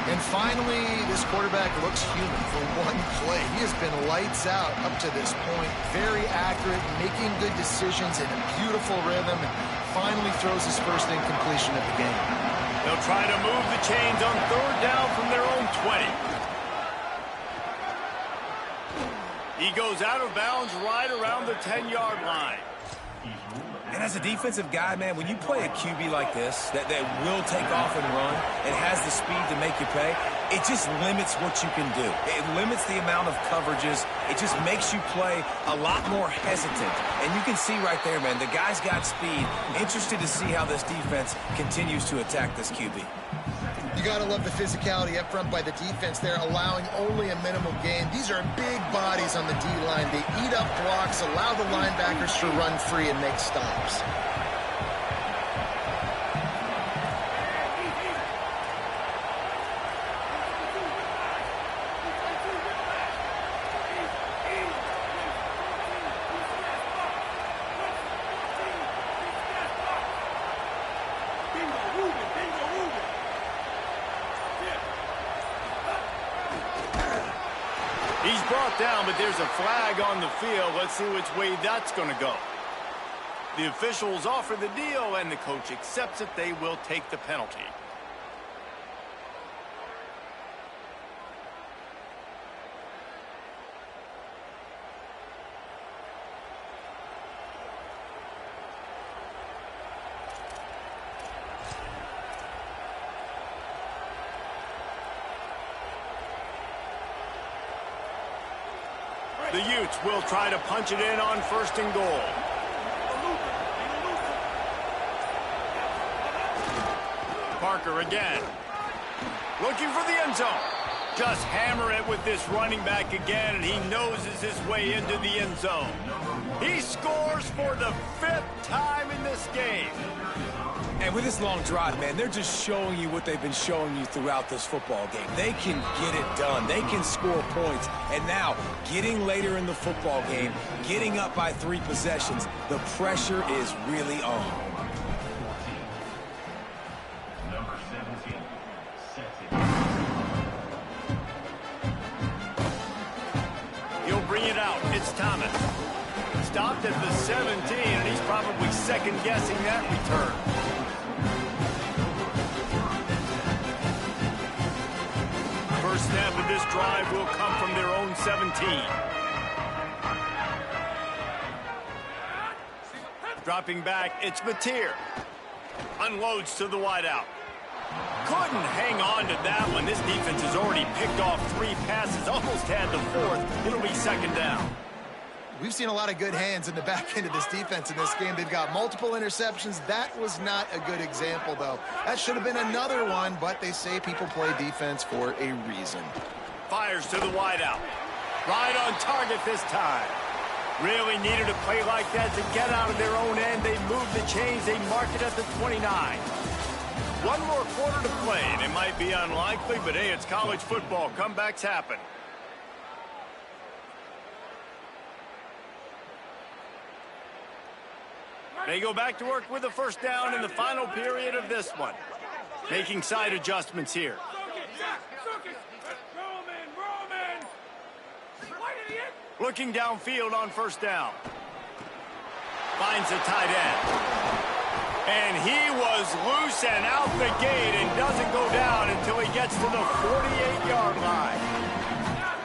And finally, this quarterback looks human for one play. He has been lights out up to this point. Very accurate, making good decisions in a beautiful rhythm, and finally throws his first incompletion of the game. They'll try to move the chains on 3rd down from their own 20. He goes out of bounds right around the 10-yard line. And as a defensive guy, man, when you play a QB like this that will take off and run and has the speed to make you pay, it just limits what you can do. It limits the amount of coverages. It just makes you play a lot more hesitant. And you can see right there, man, the guy's got speed. Interested to see how this defense continues to attack this QB. You got to love the physicality up front by the defense there, allowing only a minimal gain. These are big bodies on the D-line. They eat up blocks, allow the linebackers to run free and make stops. He's brought down, but there's a flag on the field. Let's see which way that's going to go. The officials offer the deal, and the coach accepts it. They will take the penalty. The Utes will try to punch it in on 1st and goal. Parker again. Looking for the end zone. Just hammer it with this running back again, and he noses his way into the end zone. He scores for the 5th time in this game. And with this long drive, man, they're just showing you what they've been showing you throughout this football game. They can get it done. They can score points. And now, getting later in the football game, getting up by 3 possessions, the pressure is really on. Number 17, set to He'll bring it out. It's Thomas. Stopped at the 17, and he's probably second-guessing that return. First snap of this drive will come from their own 17. Dropping back, it's Mateer. Unloads to the wideout. Couldn't hang on to that one. This defense has already picked off 3 passes, almost had the 4th. It'll be 2nd down. We've seen a lot of good hands in the back end of this defense in this game. They've got multiple interceptions. That was not a good example, though. That should have been another one, but they say people play defense for a reason. Fires to the wideout. Right on target this time. Really needed a play like that to get out of their own end. They moved the chains. They mark it at the 29. One more quarter to play, and it might be unlikely, but hey, it's college football. Comebacks happen. They go back to work with the 1st down in the final period of this one. Making side adjustments here. Looking downfield on 1st down. Finds a tight end. And he was loose and out the gate and doesn't go down until he gets to the 48-yard line.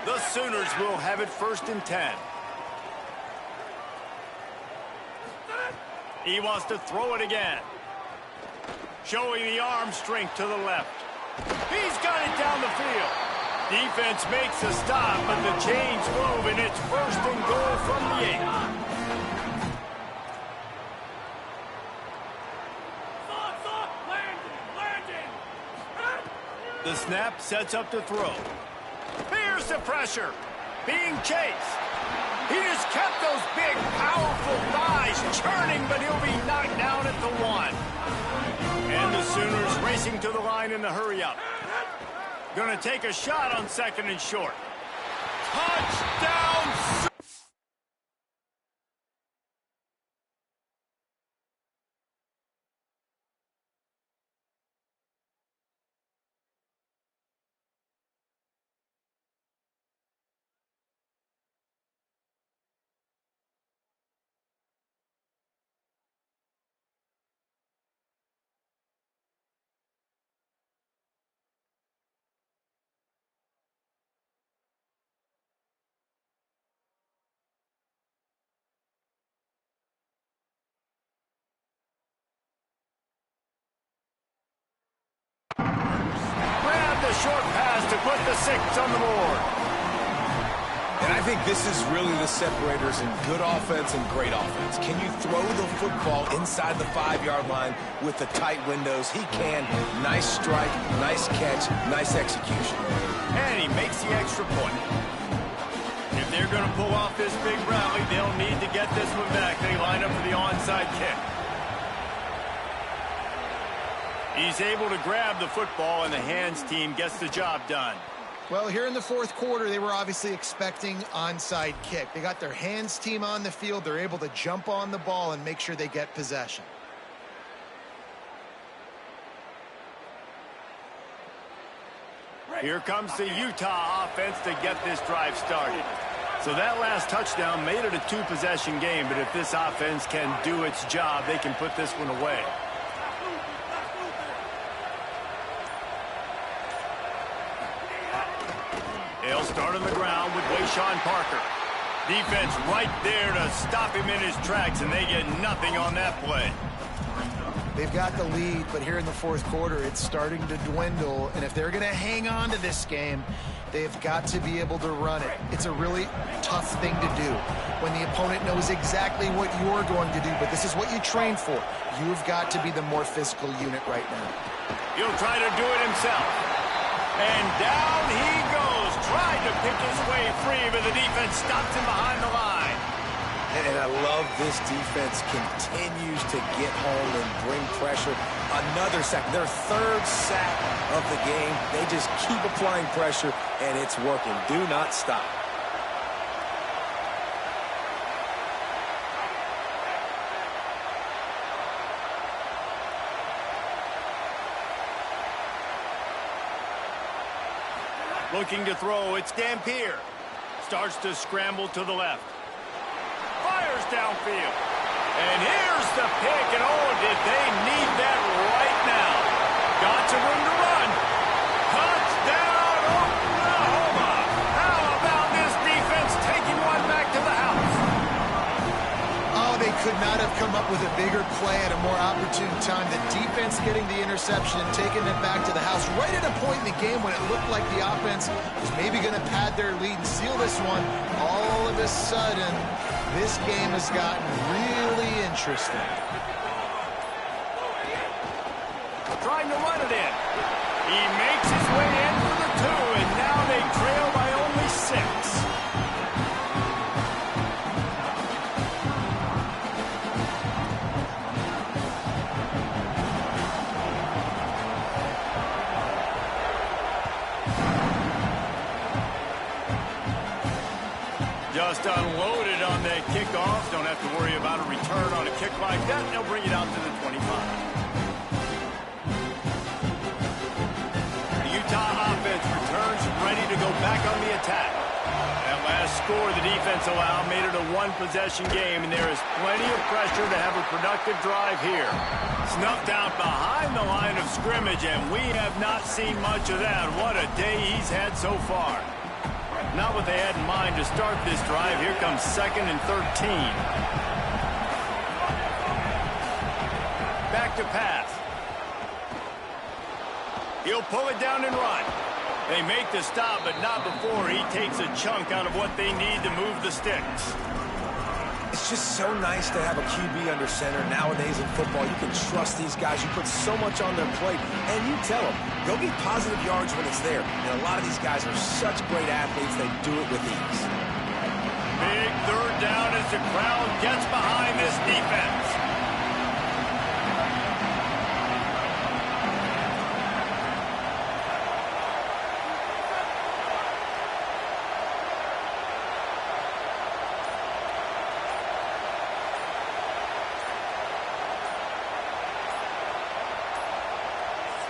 The Sooners will have it 1st and 10. He wants to throw it again. Showing the arm strength to the left. He's got it down the field. Defense makes a stop, but the chains move, and it's 1st and goal from the 8. The snap sets up to throw. Here's the pressure. Being chased. He just kept those big, powerful thighs churning, but he'll be knocked down at the 1. And the Sooners racing to the line in the hurry-up. Going to take a shot on 2nd and short. Touchdown! Short pass to put the 6 on the board. And I think this is really the separators in good offense and great offense. Can you throw the football inside the 5-yard line with the tight windows? He can. Nice strike, nice catch, nice execution. And he makes the extra point. If they're going to pull off this big rally, they'll need to get this one back. They line up for the onside kick. He's able to grab the football, and the hands team gets the job done. Well, here in the 4th quarter, they were obviously expecting onside kick. They got their hands team on the field. They're able to jump on the ball and make sure they get possession. Here comes the Utah offense to get this drive started. So that last touchdown made it a 2-possession game, but if this offense can do its job, they can put this one away. They'll start on the ground with Wayshawn Parker. Defense right there to stop him in his tracks, and they get nothing on that play. They've got the lead, but here in the fourth quarter, it's starting to dwindle. And if they're going to hang on to this game, they've got to be able to run it. It's a really tough thing to do when the opponent knows exactly what you're going to do, but this is what you train for. You've got to be the more physical unit right now. He'll try to do it himself. And down he goes. Tried to pick his way free, but the defense stops him behind the line. And I love this defense continues to get home and bring pressure. Another sack, their third sack of the game. They just keep applying pressure, and it's working. Do not stop. Looking to throw, it's Dampier. Starts to scramble to the left. Fires downfield. And here's the pick, and oh, did they need that right now. Got some room to run. Touchdown, Oklahoma. How about this defense taking one back to the house? Oh, they could not have come up with a bigger play at a more opportune time. The defense getting the interception and taking it back to the house right at a point in the game when it looked like the offense was maybe going to pad their lead and seal this one. All of a sudden, this game has gotten really interesting. Trying to run it in. He makes his way in for the 2, and now they trail by only 6. Just unloaded on the kickoff. Don't have to worry about a return on a kick like that. They'll bring it out to the 25. The Utah offense returns ready to go back on the attack. That last score the defense allowed made it a one-possession game, and there is plenty of pressure to have a productive drive here. Snuffed out behind the line of scrimmage, and we have not seen much of that. What a day he's had so far. Not what they had in mind to start this drive. Here comes 2nd and 13. Back to pass. He'll pull it down and run. They make the stop, but not before he takes a chunk out of what they need to move the sticks. It's just so nice to have a QB under center. Nowadays in football, you can trust these guys. You put so much on their plate, and you tell them, go get positive yards when it's there. And a lot of these guys are such great athletes, they do it with ease. Big 3rd down as the crowd gets behind this defense.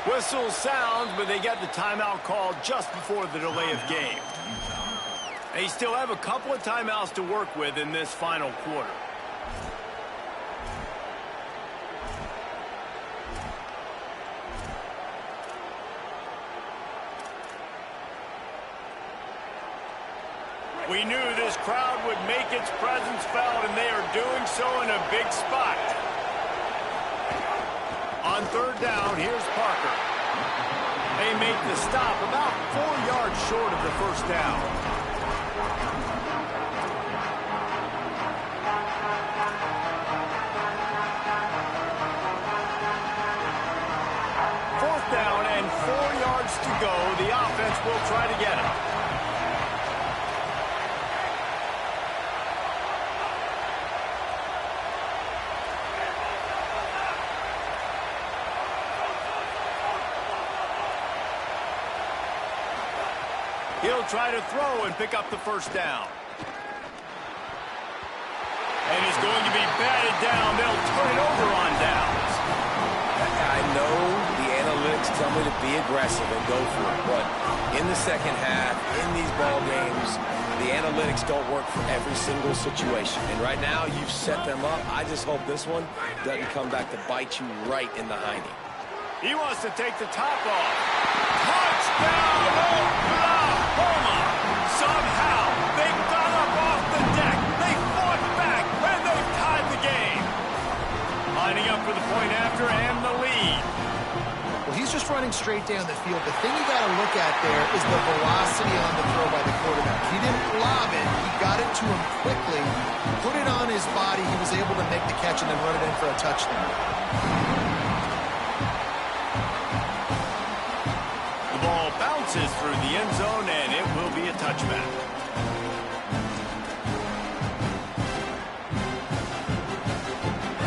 Whistle sounds, but they get the timeout called just before the delay of game. They still have a couple of timeouts to work with in this final quarter. We knew this crowd would make its presence felt, and they are doing so in a big spot. On 3rd down, here's Parker. They make the stop about 4 yards short of the 1st down. Fourth down and 4 yards to go. The offense will try to get it. He'll try to throw and pick up the 1st down. And he's going to be batted down. They'll turn it over on downs. I know the analytics tell me to be aggressive and go for it, but in the second half, in these ball games, the analytics don't work for every single situation. And right now, you've set them up. I just hope this one doesn't come back to bite you right in the hiney. He wants to take the top off. Touchdown, Oklahoma! Somehow, they got up off the deck. They fought back, and they tied the game. Lining up for the point after, and the going straight down the field. The thing you got to look at there is the velocity on the throw by the quarterback. He didn't lob it. He got it to him quickly, put it on his body. He was able to make the catch and then run it in for a touchdown. The ball bounces through the end zone, and it will be a touchback.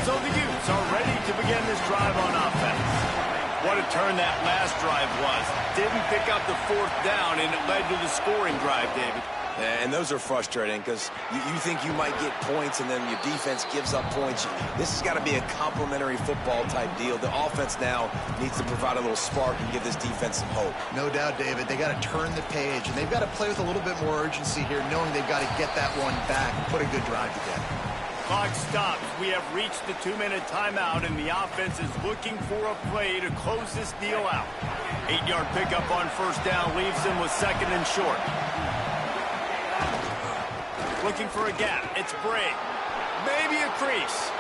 So the Utes are ready to begin this drive on offense. What a turn that last drive was. Didn't pick up the fourth down, and it led to the scoring drive, David. And those are frustrating because you think you might get points and then your defense gives up points. This has got to be a complementary football type deal. The offense now needs to provide a little spark and give this defense some hope. No doubt, David. They got to turn the page, and they've got to play with a little bit more urgency here, knowing they've got to get that one back and put a good drive together. Clock stops. We have reached the 2-minute timeout, and the offense is looking for a play to close this deal out. 8-yard pickup on first down leaves them with second and short. Looking for a gap. It's Bray. Maybe a crease.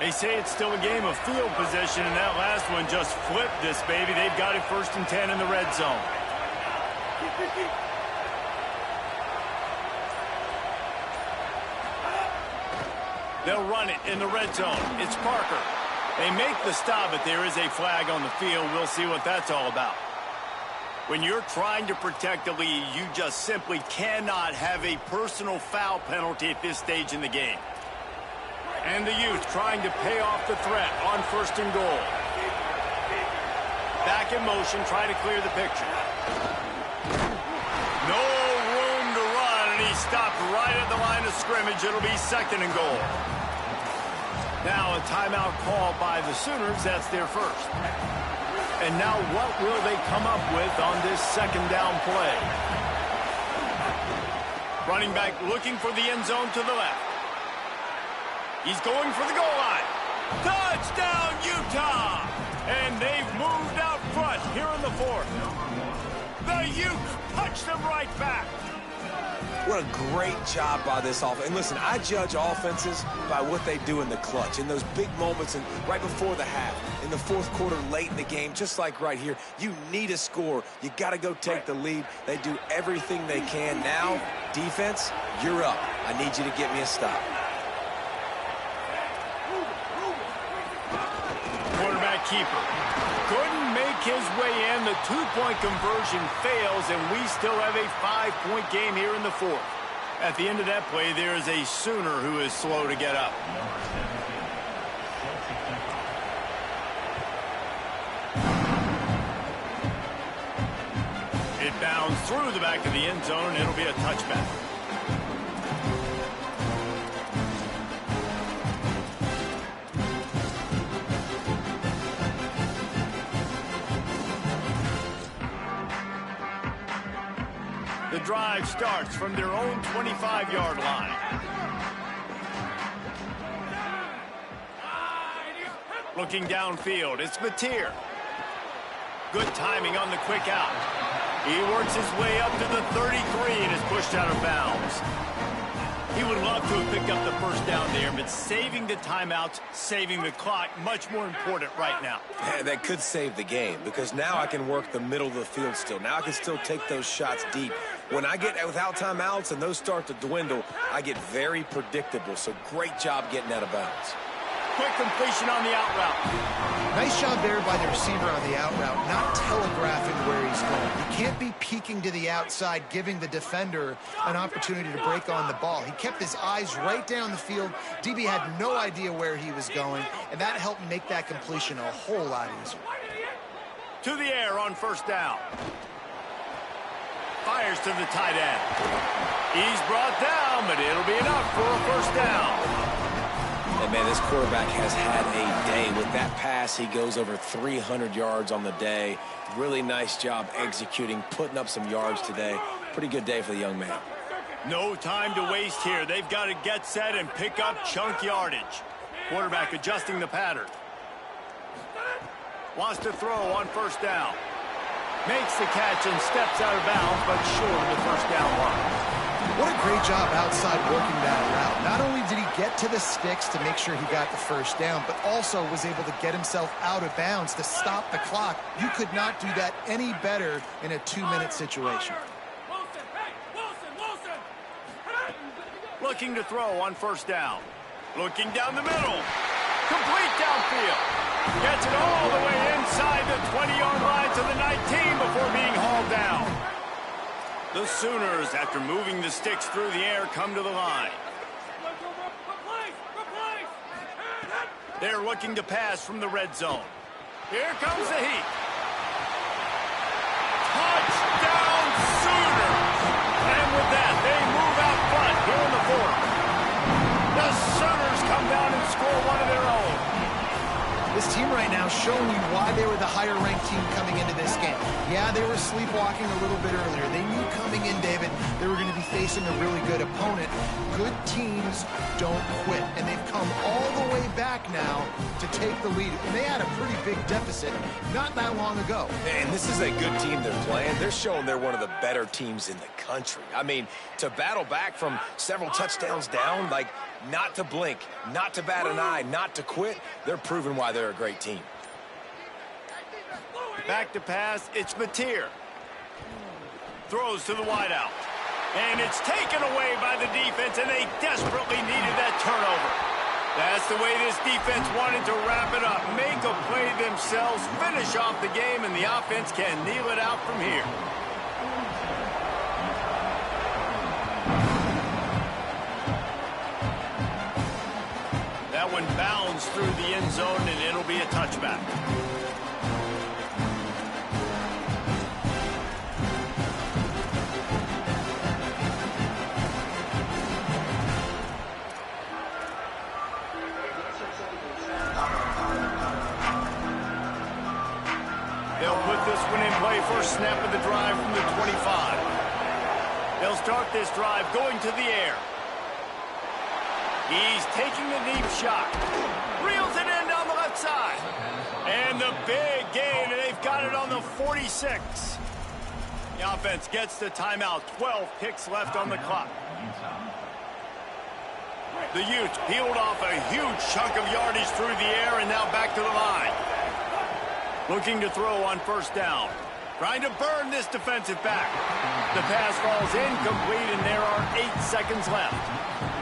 They say it's still a game of field position, and that last one just flipped this baby. They've got it 1st and 10 in the red zone. They'll run it in the red zone. It's Parker. They make the stop, but there is a flag on the field. We'll see what that's all about. When you're trying to protect the lead, you just simply cannot have a personal foul penalty at this stage in the game. And the Utes trying to pay off the threat on 1st and goal. Back in motion, try to clear the picture. No room to run, and he stopped right at the line of scrimmage. It'll be 2nd and goal. Now a timeout call by the Sooners. That's their first. And now what will they come up with on this 2nd down play? Running back looking for the end zone to the left. He's going for the goal line. Touchdown, Utah! And they've moved out front here in the 4th. The Utes punch them right back. What a great job by this offense. And listen, I judge offenses by what they do in the clutch, in those big moments and right before the half, in the 4th quarter, late in the game, just like right here. You need a score. You got to go take the lead. They do everything they can. Now, defense, you're up. I need you to get me a stop. Quarterback keeper couldn't make his way in. The 2-point conversion fails, and we still have a 5-point game here in the 4th. At the end of that play, there is a Sooner who is slow to get up. It bounds through the back of the end zone. It'll be a touchback. The drive starts from their own 25-yard line. Looking downfield, it's Mateer. Good timing on the quick out. He works his way up to the 33 and is pushed out of bounds. He would love to have picked up the first down there, but saving the timeouts, saving the clock, much more important right now. That could save the game because now I can work the middle of the field still. Now I can still take those shots deep. When I get without timeouts and those start to dwindle, I get very predictable. So great job getting out of bounds. Quick completion on the out route. Nice job there by the receiver on the out route, not telegraphing where he's going. He can't be peeking to the outside, giving the defender an opportunity to break on the ball. He kept his eyes right down the field. DB had no idea where he was going, and that helped make that completion a whole lot easier. To the air on first down. Fires to the tight end. He's brought down, but it'll be enough for a first down. And Man, this quarterback has had a day. With that pass, he goes over 300 yards on the day. Really nice job executing, putting up some yards today. Pretty good day for the young man. No time to waste here. They've got to get set and pick up chunk yardage. Quarterback adjusting the pattern. Wants to throw on first down. Makes the catch and steps out of bounds, but short of the first down line. What a great job outside working that route. Not only did he get to the sticks to make sure he got the first down, but also was able to get himself out of bounds to stop the clock. You could not do that any better in a 2-minute situation. Looking to throw on first down. Looking down the middle. Complete downfield. Gets it all the way inside the 20-yard line to the 19 before being hauled down. The Sooners, after moving the sticks through the air, come to the line. They're looking to pass from the red zone. Here comes the heat. Touchdown Sooners! And with that, they move out front here in the fourth. The Sooners come down and score one of their own. This team right now showing you why they were the higher-ranked team coming into this game. Yeah, they were sleepwalking a little bit earlier. They knew coming in, David, they were going to be facing a really good opponent. Good teams don't quit, and they've come all the way back now to take the lead. And they had a pretty big deficit not that long ago. And this is a good team they're playing. They're showing they're one of the better teams in the country. I mean, to battle back from several touchdowns down, like, not to blink, not to bat an eye, not to quit, they're proving why they're a great team. Back to pass, it's Mateer. Throws to the wideout. And it's taken away by the defense, and they desperately needed that turnover. That's the way this defense wanted to wrap it up. Make a play themselves, finish off the game, and the offense can kneel it out from here. That one bounds through the end zone, and it'll be a touchback. They'll put this one in play. First snap of the drive from the 25. They'll start this drive going to the air. He's taking the deep shot. Reels it in down the left side. And the big gain, and they've got it on the 46. The offense gets the timeout. 12 picks left on the clock. The Utes peeled off a huge chunk of yardage through the air, and now back to the line. Looking to throw on first down. Trying to burn this defensive back. The pass falls incomplete, and there are 8 seconds left.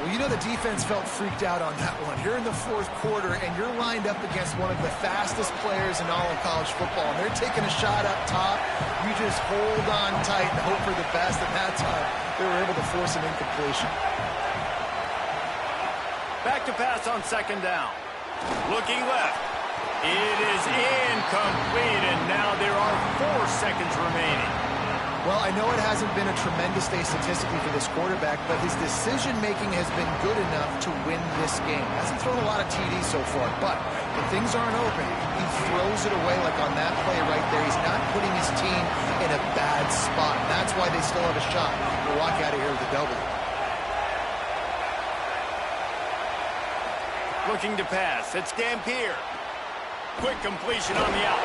Well, you know the defense felt freaked out on that one. You're in the fourth quarter, and you're lined up against one of the fastest players in all of college football, and they're taking a shot up top. You just hold on tight and hope for the best, and that time they were able to force an incompletion. Back to pass on second down. Looking left. It is incomplete, and now there are 4 seconds remaining. Well, I know it hasn't been a tremendous day statistically for this quarterback, but his decision-making has been good enough to win this game. Hasn't thrown a lot of TDs so far, but when things aren't open, he throws it away like on that play right there. He's not putting his team in a bad spot. That's why they still have a shot to walk out of here with a W. Looking to pass. It's Dampier. Quick completion on the out.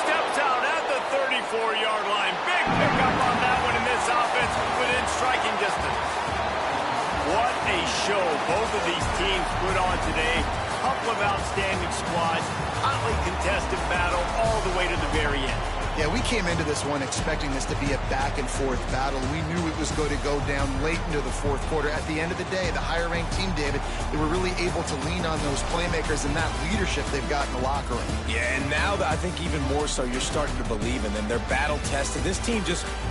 Steps out at the 34-yard line. Big pickup on that one, in this offense within striking distance. What a show both of these teams put on today. Couple of outstanding squads. Hotly contested battle all the way to the very end. Yeah, we came into this one expecting this to be a back-and-forth battle. We knew it was going to go down late into the fourth quarter. At the end of the day, the higher-ranked team, David, they were really able to lean on those playmakers and that leadership they've got in the locker room. Yeah, and now I think even more so, you're starting to believe in them. They're battle-tested. This team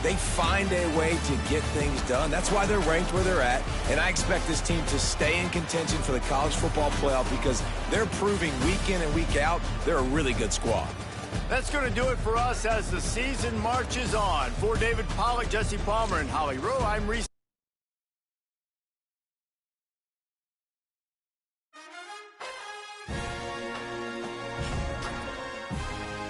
they find a way to get things done. That's why they're ranked where they're at, and I expect this team to stay in contention for the college football playoff because they're proving week in and week out they're a really good squad. That's going to do it for us as the season marches on. For David Pollack, Jesse Palmer, and Holly Rowe, I'm Reese.